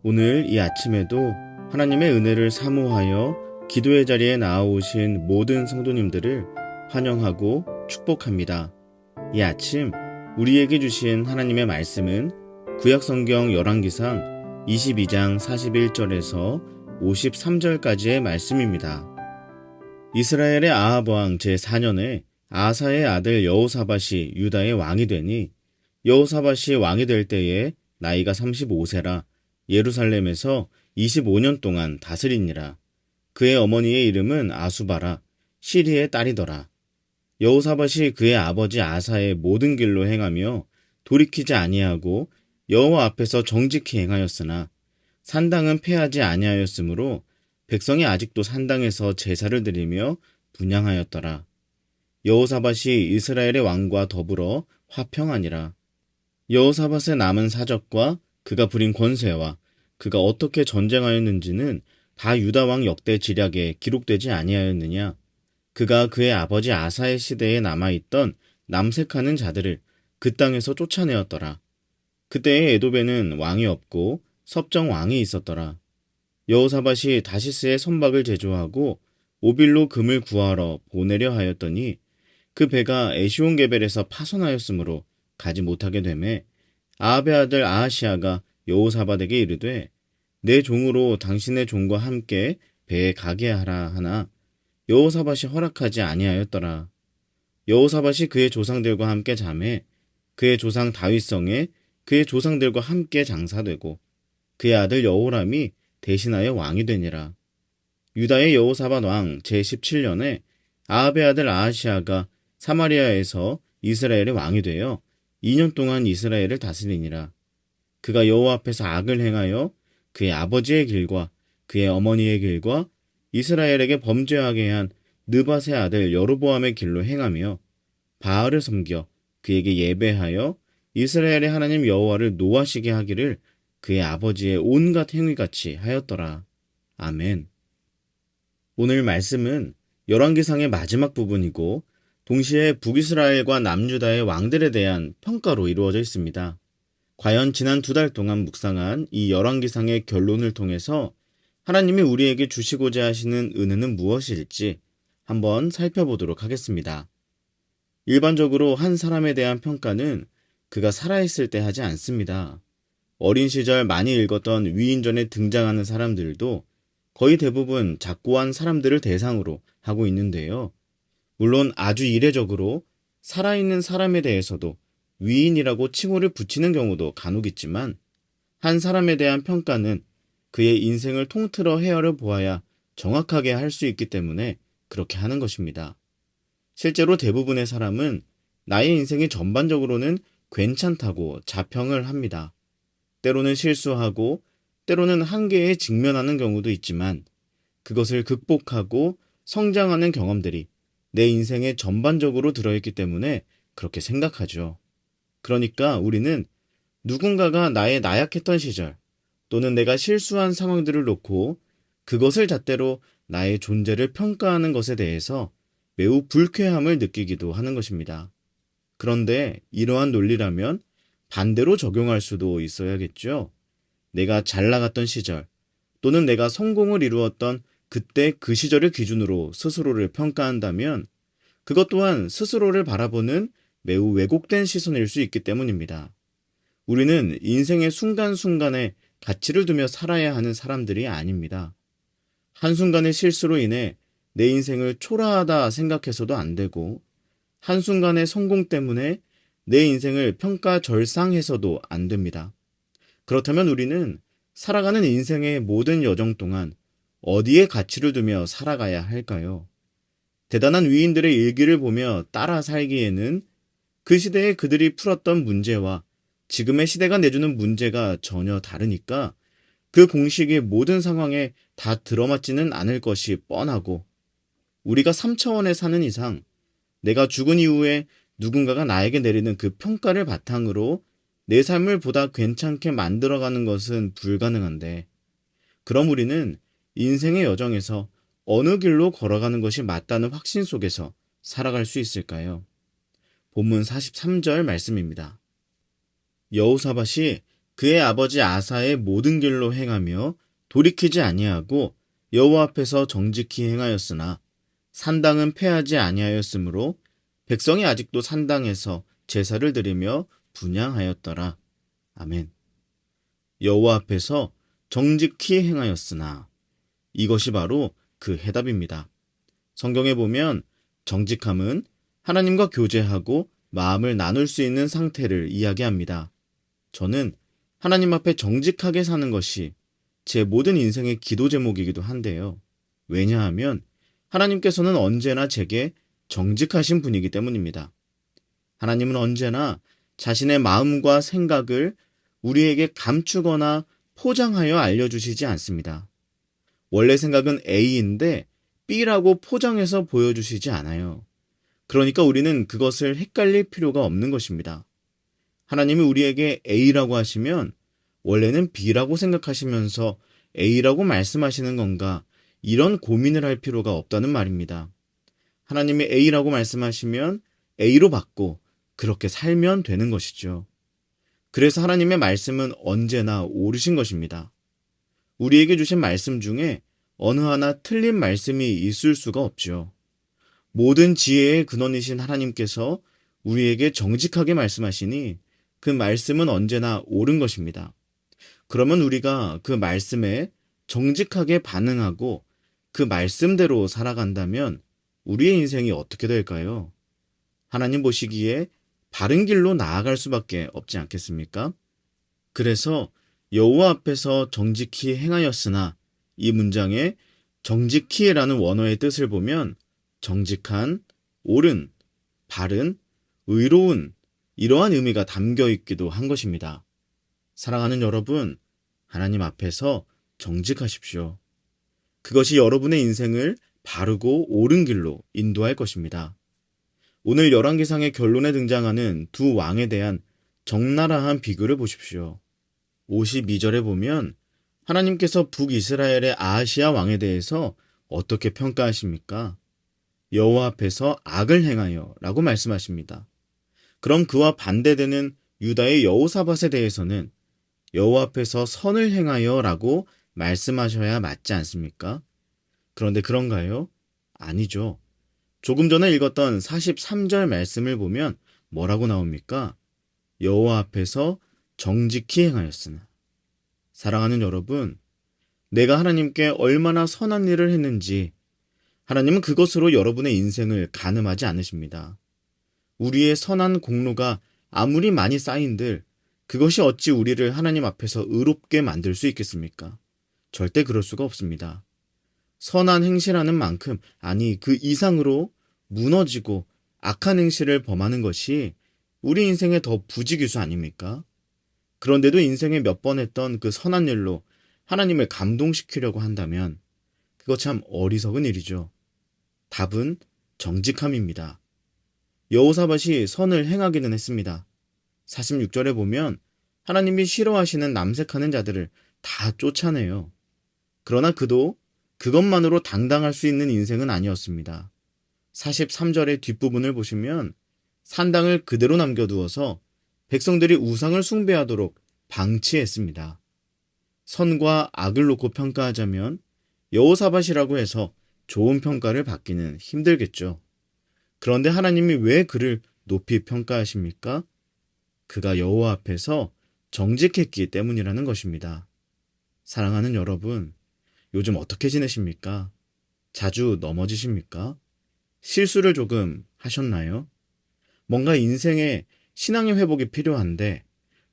오늘 이 아침에도 하나님의 은혜를 사모하여 기도의 자리에 나아오신 모든 성도님들을 환영하고 축복합니다. 이 아침 우리에게 주신 하나님의 말씀은 구약성경 열왕기상 22장 41절에서 53절까지의 말씀입니다. 이스라엘의 아합 왕 제4년에 아사의 아들 여호사밧이 유다의 왕이 되니 여호사밧이 왕이 될 때에 나이가 35세라 예루살렘에서 25년 동안 다스리니라. 그의 어머니의 이름은 아수바라 시리의 딸이더라. 여호사밧이 그의 아버지 아사의 모든 길로 행하며 돌이키지 아니하고 여호와 앞에서 정직히 행하였으나 산당은 폐하지 아니하였으므로 백성이 아직도 산당에서 제사를 드리며 분향하였더라. 여호사밧이 이스라엘의 왕과 더불어 화평하니라. 여호사밧의 남은 사적과 그가 부린 권세와 그가 어떻게 전쟁하였는지는 다 유다 왕 역대 지략에 기록되지 아니하였느냐. 그가 그의 아버지 아사의 시대에 남아있던 남색하는 자들을 그 땅에서 쫓아내었더라. 그때에 에돔에는 왕이 없고 섭정 왕이 있었더라. 여호사밧이 다시스의 선박을 제조하고 오빌로 금을 구하러 보내려 하였더니 그 배가 에시온게벨에서 파손하였으므로 가지 못하게 되매 아합의 아들 아하시아가 여호사밧에게 이르되 내 종으로 당신의 종과 함께 배에 가게 하라 하나 여호사밧이 허락하지 아니하였더라. 여호사밧이 그의 조상들과 함께 자매 그의 조상 다윗성에 그의 조상들과 함께 장사되고 그의 아들 여호람이 대신하여 왕이 되니라. 유다의 여호사밧 왕 제17년에 아합의 아들 아하시아가 사마리아에서 이스라엘의 왕이 되어 2년 동안 이스라엘을 다스리니라. 그가 여호와 앞에서 악을 행하여 그의 아버지의 길과 그의 어머니의 길과 이스라엘에게 범죄하게 한 느밧의 아들 여로보암의 길로 행하며 바알을 섬겨 그에게 예배하여 이스라엘의 하나님 여호와를 노하시게 하기를 그의 아버지의 온갖 행위같이 하였더라. 아멘. 오늘 말씀은 열왕기상의 마지막 부분이고 동시에 북이스라엘과 남유다의 왕들에 대한 평가로 이루어져 있습니다. 과연 지난 2달 동안 묵상한 이 열왕기상의 결론을 통해서 하나님이 우리에게 주시고자 하시는 은혜는 무엇일지 한번 살펴보도록 하겠습니다. 일반적으로 한 사람에 대한 평가는 그가 살아있을 때 하지 않습니다. 어린 시절 많이 읽었던 위인전에 등장하는 사람들도 거의 대부분 작고한 사람들을 대상으로 하고 있는데요. 물론 아주 이례적으로 살아있는 사람에 대해서도 위인이라고 칭호를 붙이는 경우도 간혹 있지만 한 사람에 대한 평가는 그의 인생을 통틀어 헤아려 보아야 정확하게 할 수 있기 때문에 그렇게 하는 것입니다. 실제로 대부분의 사람은 나의 인생이 전반적으로는 괜찮다고 자평을 합니다. 때로는 실수하고 때로는 한계에 직면하는 경우도 있지만 그것을 극복하고 성장하는 경험들이 내 인생에 전반적으로 들어있기 때문에 그렇게 생각하죠. 그러니까 우리는 누군가가 나의 나약했던 시절 또는 내가 실수한 상황들을 놓고 그것을 잣대로 나의 존재를 평가하는 것에 대해서 매우 불쾌함을 느끼기도 하는 것입니다. 그런데 이러한 논리라면 반대로 적용할 수도 있어야겠죠. 내가 잘 나갔던 시절 또는 내가 성공을 이루었던 그때 그 시절을 기준으로 스스로를 평가한다면 그것 또한 스스로를 바라보는 매우 왜곡된 시선일 수 있기 때문입니다. 우리는 인생의 순간순간에 가치를 두며 살아야 하는 사람들이 아닙니다. 한순간의 실수로 인해 내 인생을 초라하다 생각해서도 안 되고 한순간의 성공 때문에 내 인생을 평가절상해서도 안 됩니다. 그렇다면 우리는 살아가는 인생의 모든 여정 동안 어디에 가치를 두며 살아가야 할까요? 대단한 위인들의 일기를 보며 따라 살기에는 그 시대에 그들이 풀었던 문제와 지금의 시대가 내주는 문제가 전혀 다르니까 그 공식이 모든 상황에 다 들어맞지는 않을 것이 뻔하고 우리가 3차원에 사는 이상 내가 죽은 이후에 누군가가 나에게 내리는 그 평가를 바탕으로 내 삶을 보다 괜찮게 만들어가는 것은 불가능한데 그럼 우리는 인생의 여정에서 어느 길로 걸어가는 것이 맞다는 확신 속에서 살아갈 수 있을까요? 본문 43절 말씀입니다. 여호사밧이 그의 아버지 아사의 모든 길로 행하며 돌이키지 아니하고 여호와 앞에서 정직히 행하였으나 산당은 패하지 아니하였으므로 백성이 아직도 산당에서 제사를 드리며 분향하였더라. 아멘. 여호와 앞에서 정직히 행하였으나 이것이 바로 그 해답입니다. 성경에 보면 정직함은 하나님과 교제하고 마음을 나눌 수 있는 상태를 이야기합니다. 저는 하나님 앞에 정직하게 사는 것이 제 모든 인생의 기도 제목이기도 한데요. 왜냐하면 하나님께서는 언제나 제게 정직하신 분이기 때문입니다. 하나님은 언제나 자신의 마음과 생각을 우리에게 감추거나 포장하여 알려주시지 않습니다. 원래 생각은 A인데 B라고 포장해서 보여주시지 않아요. 그러니까 우리는 그것을 헷갈릴 필요가 없는 것입니다. 하나님이 우리에게 A라고 하시면 원래는 B라고 생각하시면서 A라고 말씀하시는 건가, 이런 고민을 할 필요가 없다는 말입니다. 하나님이 A라고 말씀하시면 A로 받고 그렇게 살면 되는 것이죠. 그래서 하나님의 말씀은 언제나 옳으신 것입니다. 우리에게 주신 말씀 중에 어느 하나 틀린 말씀이 있을 수가 없죠. 모든 지혜의 근원이신 하나님께서 우리에게 정직하게 말씀하시니 그 말씀은 언제나 옳은 것입니다. 그러면 우리가 그 말씀에 정직하게 반응하고 그 말씀대로 살아간다면 우리의 인생이 어떻게 될까요? 하나님 보시기에 바른 길로 나아갈 수밖에 없지 않겠습니까? 그래서 여호와 앞에서 정직히 행하였으나 이 문장에 정직히라는 원어의 뜻을 보면 정직한, 옳은, 바른, 의로운 이러한 의미가 담겨 있기도 한 것입니다. 사랑하는 여러분, 하나님 앞에서 정직하십시오. 그것이 여러분의 인생을 바르고 옳은 길로 인도할 것입니다. 오늘 열왕기상의 결론에 등장하는 두 왕에 대한 적나라한 비교를 보십시오. 52절에 보면 하나님께서 북이스라엘의 아하시아 왕에 대해서 어떻게 평가하십니까? 여호와 앞에서 악을 행하여 라고 말씀하십니다. 그럼 그와 반대되는 유다의 여호사밧에 대해서는 여호와 앞에서 선을 행하여 라고 말씀하셔야 맞지 않습니까? 그런데 그런가요? 아니죠. 조금 전에 읽었던 43절 말씀을 보면 뭐라고 나옵니까? 여호와 앞에서 정직히 행하였으나. 사랑하는 여러분, 내가 하나님께 얼마나 선한 일을 했는지 하나님은 그것으로 여러분의 인생을 가늠하지 않으십니다. 우리의 선한 공로가 아무리 많이 쌓인들 그것이 어찌 우리를 하나님 앞에서 의롭게 만들 수 있겠습니까? 절대 그럴 수가 없습니다. 선한 행실하는 만큼, 아니 그 이상으로 무너지고 악한 행실을 범하는 것이 우리 인생의 더 부지기수 아닙니까? 그런데도 인생에 몇 번 했던 그 선한 일로 하나님을 감동시키려고 한다면 그거 참 어리석은 일이죠. 답은 정직함입니다. 여호사밧이 선을 행하기는 했습니다. 46절에 보면 하나님이 싫어하시는 남색하는 자들을 다 쫓아내요. 그러나 그도 그것만으로 당당할 수 있는 인생은 아니었습니다. 43절의 뒷부분을 보시면 산당을 그대로 남겨두어서 백성들이 우상을 숭배하도록 방치했습니다. 선과 악을 놓고 평가하자면 여호사밧이라고 해서 좋은 평가를 받기는 힘들겠죠. 그런데 하나님이 왜 그를 높이 평가하십니까? 그가 여호와 앞에서 정직했기 때문이라는 것입니다. 사랑하는 여러분, 요즘 어떻게 지내십니까? 자주 넘어지십니까? 실수를 조금 하셨나요? 뭔가 인생에 신앙의 회복이 필요한데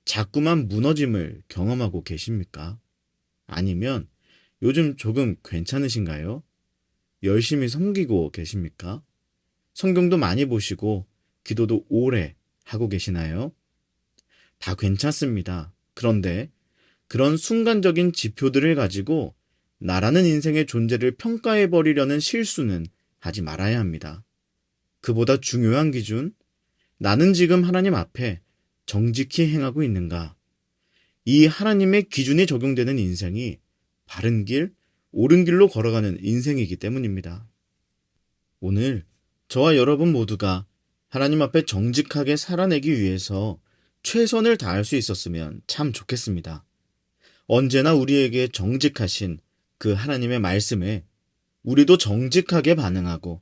자꾸만 무너짐을 경험하고 계십니까? 아니면 요즘 조금 괜찮으신가요? 열심히 섬기고 계십니까? 성경도 많이 보시고 기도도 오래 하고 계시나요? 다 괜찮습니다. 그런데 그런 순간적인 지표들을 가지고 나라는 인생의 존재를 평가해버리려는 실수는 하지 말아야 합니다. 그보다 중요한 기준, 나는 지금 하나님 앞에 정직히 행하고 있는가? 이 하나님의 기준이 적용되는 인생이 바른 길, 옳은 길로 걸어가는 인생이기 때문입니다. 오늘 저와 여러분 모두가 하나님 앞에 정직하게 살아내기 위해서 최선을 다할 수 있었으면 참 좋겠습니다. 언제나 우리에게 정직하신 그 하나님의 말씀에 우리도 정직하게 반응하고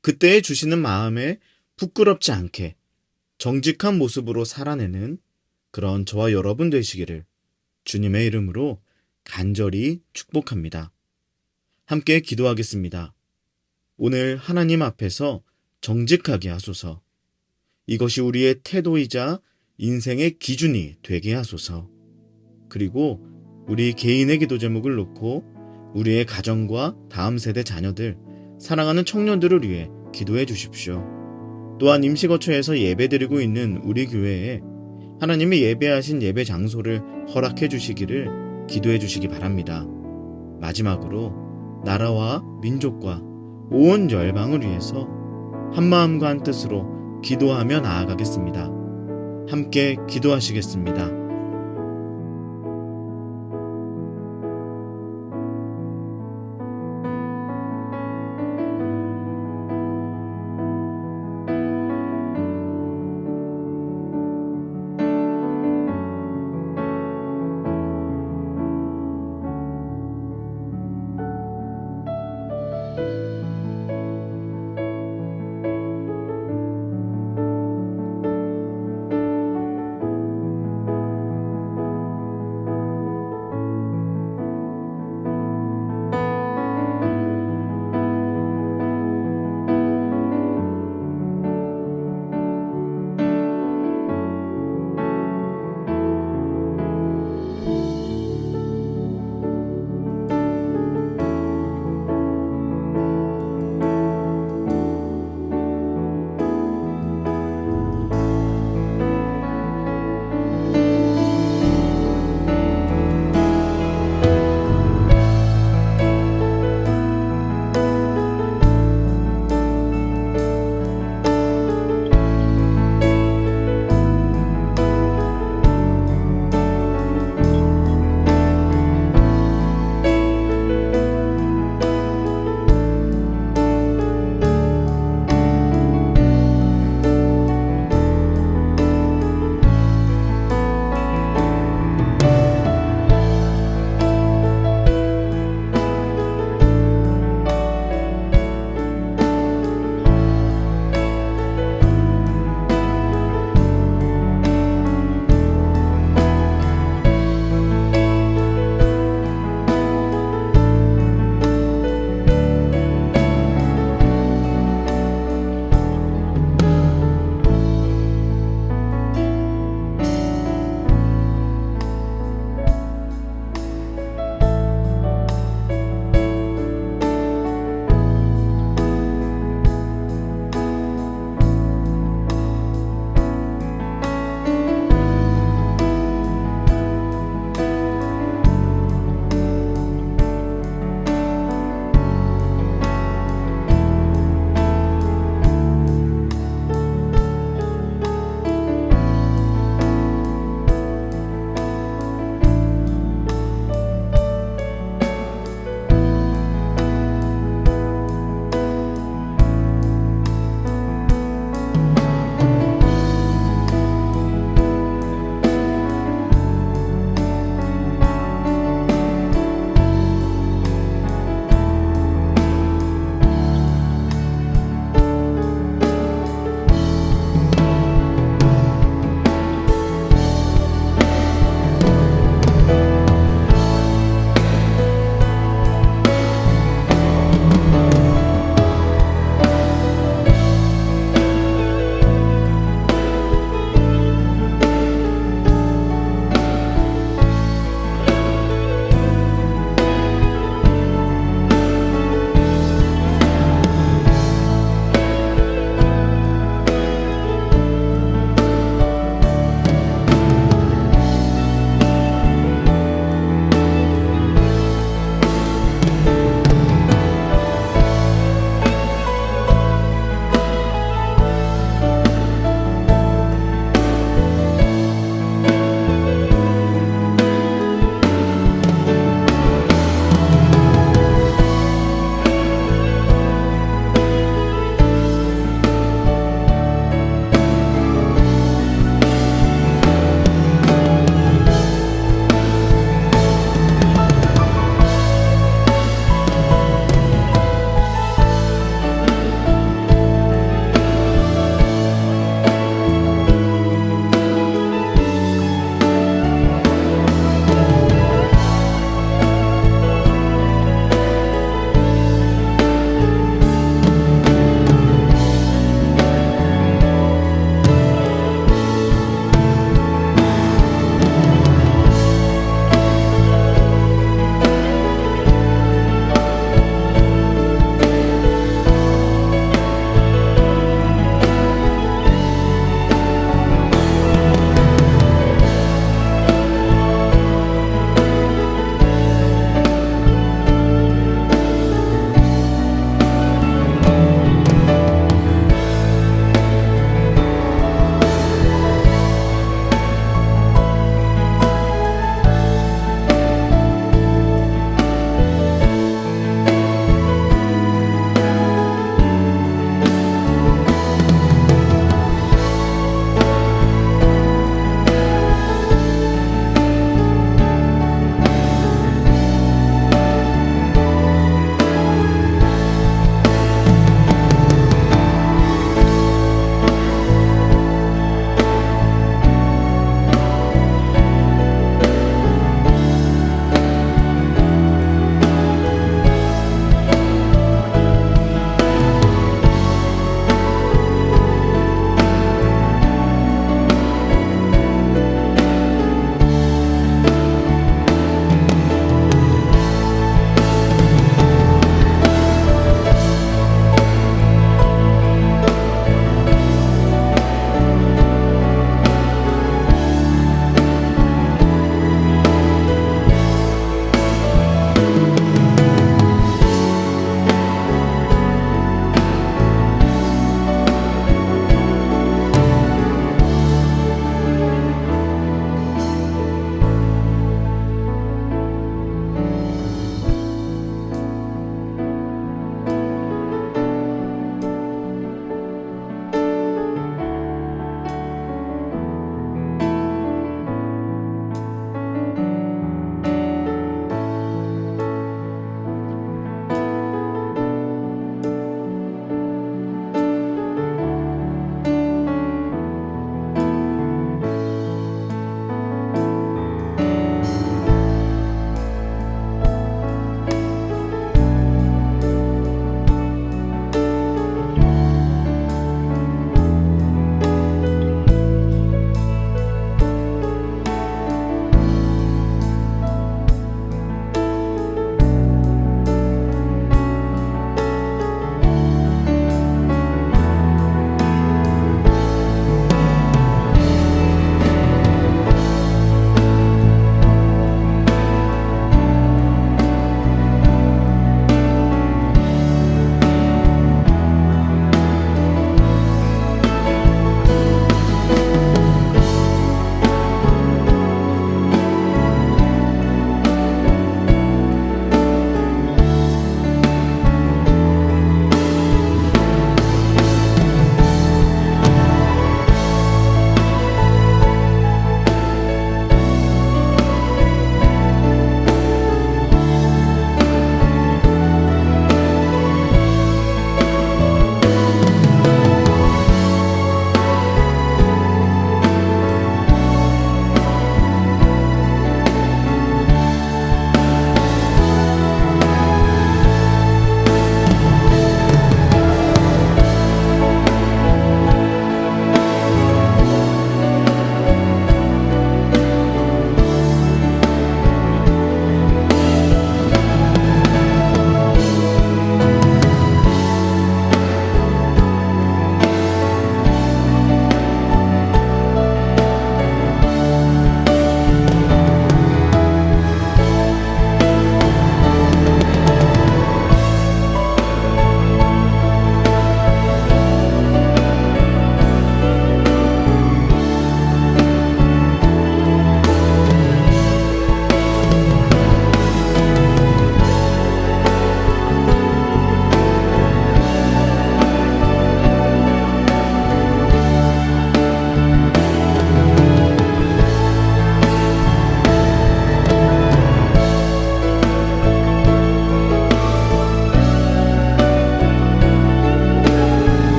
그때에 주시는 마음에 부끄럽지 않게 정직한 모습으로 살아내는 그런 저와 여러분 되시기를 주님의 이름으로 간절히 축복합니다. 함께 기도하겠습니다. 오늘 하나님 앞에서 정직하게 하소서. 이것이 우리의 태도이자 인생의 기준이 되게 하소서. 그리고 우리 개인의 기도 제목을 놓고 우리의 가정과 다음 세대 자녀들, 사랑하는 청년들을 위해 기도해 주십시오. 또한 임시거처에서 예배드리고 있는 우리 교회에 하나님이 예배하신 예배 장소를 허락해 주시기를 기도해 주시기 바랍니다. 마지막으로 나라와 민족과 온 열방을 위해서 한마음과 한뜻으로 기도하며 나아가겠습니다. 함께 기도하시겠습니다.